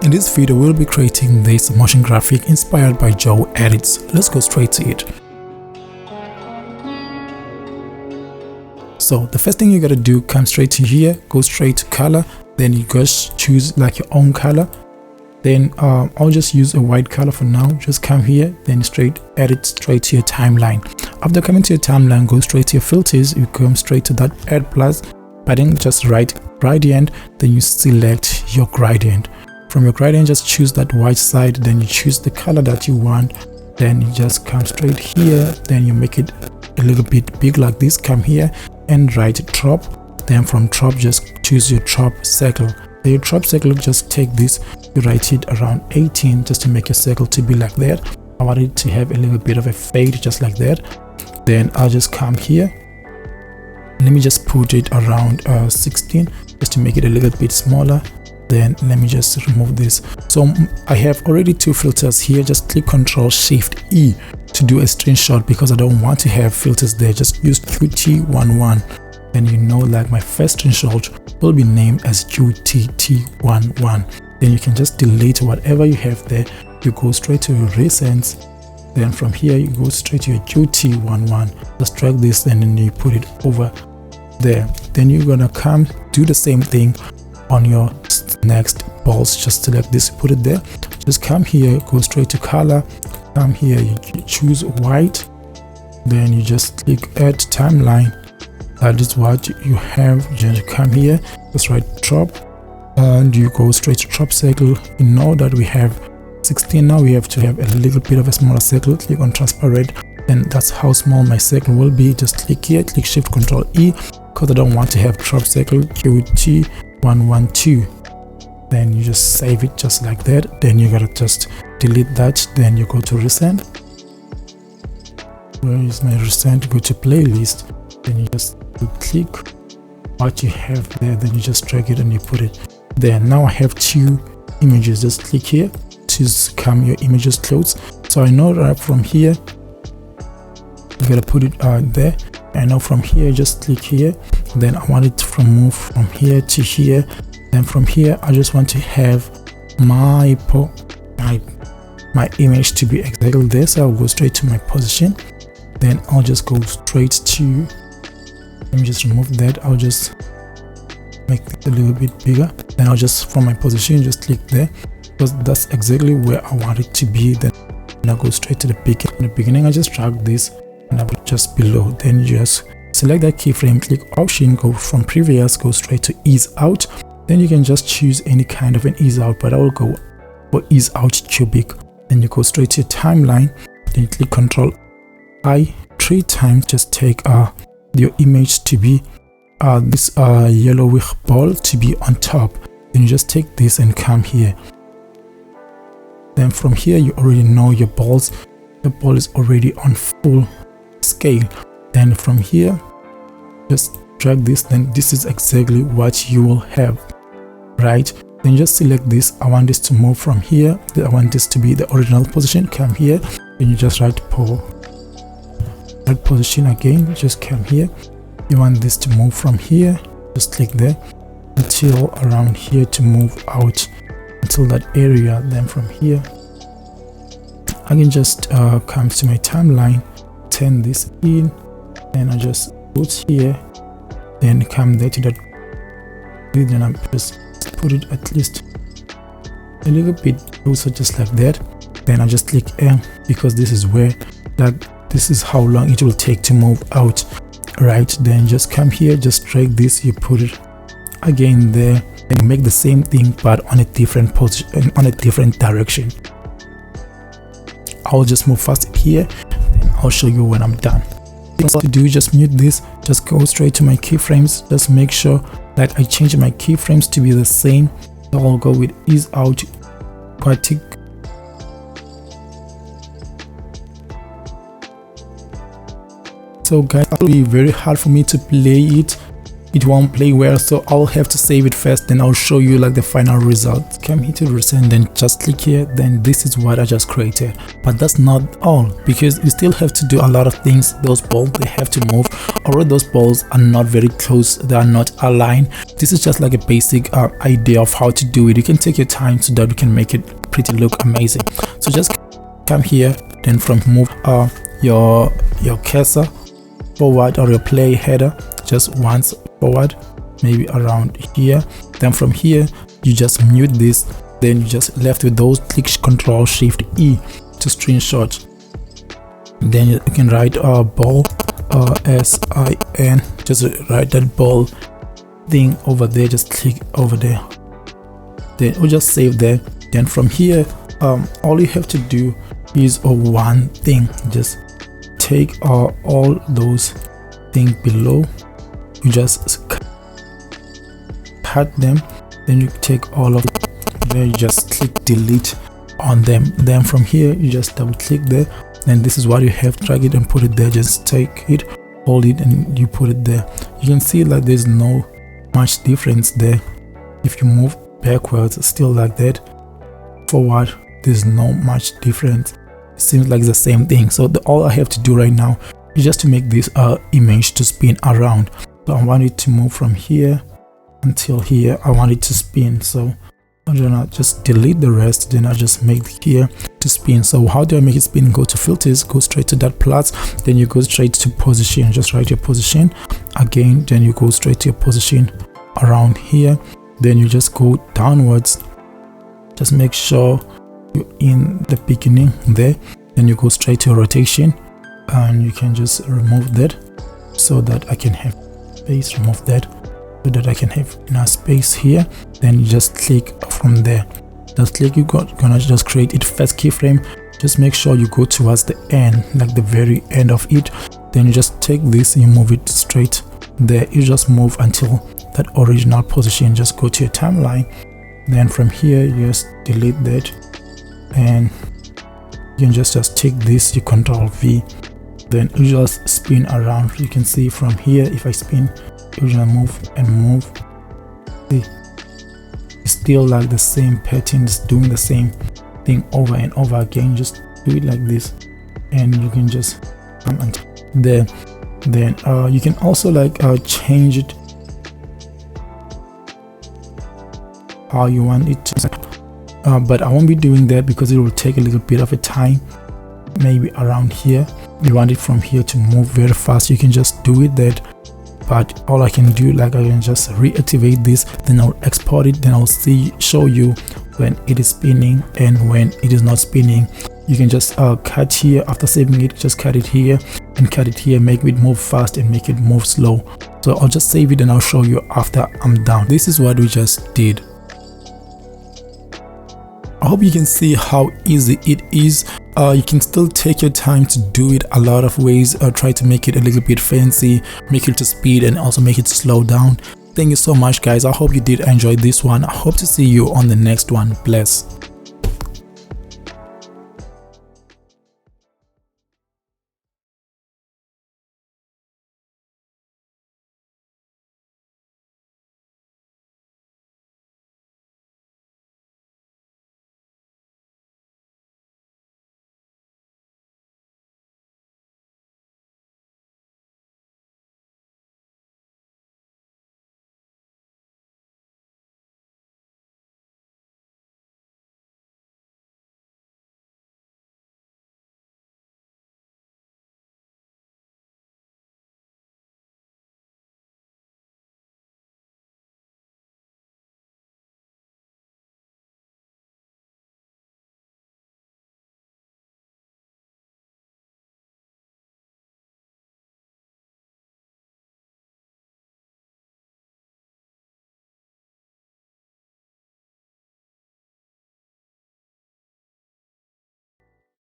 In this video, we'll be creating this motion graphic inspired by Joe edits. Let's go straight to it. So the first thing you gotta do, come straight to here, go straight to color, then you just choose like your own color. Then I'll just use a white color for now. Just come here, then straight edit straight to your timeline. After coming to your timeline, go straight to your filters. You come straight to that add plus button, just right gradient, then you select your gradient. From your gradient, just choose that white side, then you choose the color that you want, then you just come straight here, then you make it a little bit big like this. Come here and write drop, then from drop just choose your drop circle. Then your drop circle, just take this, you write it around 18 just to make your circle to be like that. I want it to have a little bit of a fade just like that. Then I'll just come here, let me just put it around 16 just to make it a little bit smaller. Then let me just remove this. So I have already two filters here. Just click Ctrl+Shift+E to do a screenshot because I don't want to have filters there. Just use QT11. Then you know, like my first screenshot will be named as QTT11. Then you can just delete whatever you have there. You go straight to your recents. Then from here you go straight to your QT11. Just drag this and then you put it over there. Then you're gonna come do the same thing on your next balls. Just select this, put it there. Just come here, go straight to color, come here, you choose white, then you just click add timeline. That is what you have. Just come here, just write drop, and you go straight to drop circle. You know that we have 16 now, we have to have a little bit of a smaller circle. Click on transparent, and that's how small my circle will be. Just click here, click Shift Ctrl+E because I don't want to have drop circle. QT112. Then you just save it just like that. Then you gotta just delete that. Then you go to recent. Where is my recent? Go to playlist. Then you just click what you have there. Then you just drag it and you put it there. Now I have two images. Just click here to come your images close. So I know right from here you gotta put it there. And now from here just click here. Then I want it to move from here to here. Then from here I just want to have my image to be exactly there. So I'll go straight to my position. Then I'll just go straight to, let me just remove that. I'll just make it a little bit bigger. Then I'll just, from my position, just click there because that's exactly where I want it to be. Then I'll go straight to the beginning. In the beginning I just drag this and I will just below. Then you just select that keyframe, click option, go from previous, go straight to ease out. Then you can just choose any kind of an ease out, but I will go for ease out cubic. Then you go straight to your timeline, then you click Ctrl+I 3 times. Just take your image to be this yellowish ball to be on top. Then you just take this and come here. Then from here you already know your balls. The ball is already on full scale. Then from here just drag this. Then this is exactly what you will have, right? Then just select this. I want this to move from here. I want this to be the original position. Come here, then you just write that position again. Just come here. You want this to move from here. Just click there until around here to move out until that area. Then from here I can just come to my timeline, turn this in, and I just put here, then come there to that, then I just put it at least a little bit closer just like that. Then I just click M because this is where this is how long it will take to move out, right? Then just come here, just drag this, you put it again there, and you make the same thing but on a different position, on a different direction. I'll just move fast here, then I'll show you when I'm done. What to do, just mute this, just go straight to my keyframes. Just make sure that I change my keyframes to be the same. So I'll go with ease out aquatic. So guys, it will be very hard for me to play it it won't play well, so I'll have to save it first, then I'll show you like the final result. Come here to resend, then just click here, then this is what I just created. But that's not all, because you still have to do a lot of things. Those balls, they have to move. Although those balls are not very close, they are not aligned. This is just like a basic idea of how to do it. You can take your time so that we can make it pretty look amazing. So just come here, then from move your cursor forward, or your play header just once forward, maybe around here. Then from here you just mute this, then you just left with those, click Ctrl Shift E to screenshot. Then you can write ball SIN, just write that ball thing over there, just click over there, then we'll just save there. Then from here all you have to do is one thing, just take all those things below, you just cut them, then you take all of there, you just click delete on them. Then from here you just double click there, then this is what you have, drag it and put it there, just take it, hold it, and you put it there. You can see like there's no much difference there. If you move backwards, still like that, forward, there's no much difference. It seems like the same thing. So all I have to do right now is just to make this image to spin around. So I want it to move from here until here. I want it to spin, so I'm gonna just delete the rest, then I just make here to spin. So how do I make it spin? Go to filters, go straight to that plus, then you go straight to position, just write your position again, then you go straight to your position around here, then you just go downwards, just make sure you're in the beginning there, then you go straight to rotation, and you can just remove that so that I can have space, remove that so that I can have enough space here. Then you just click from there, just click, you're gonna just create it first keyframe. Just make sure you go towards the end, like the very end of it, then you just take this, you move it straight there, you just move until that original position. Just go to your timeline, then from here you just delete that, and you can just take this, you Ctrl V, then you just spin around. You can see from here, if I spin, you're gonna move and move. See, it's still like the same pattern, it's doing the same thing over and over again. Just do it like this, and you can just come and there. Then you can also like change it how you want it to, but I won't be doing that because it will take a little bit of a time. Maybe around here, you want it from here to move very fast, you can just do it that. But all I can do, like I can just reactivate this, then I'll export it, then I'll show you when it is spinning and when it is not spinning. You can just cut here after saving it, just cut it here and cut it here, make it move fast and make it move slow. So I'll just save it and I'll show you after I'm done. This is what we just did. I hope you can see how easy it is. You can still take your time to do it a lot of ways. Try to make it a little bit fancy, make it to speed, and also make it slow down. Thank you so much guys, I hope you did enjoy this one. I hope to see you on the next one. Bless.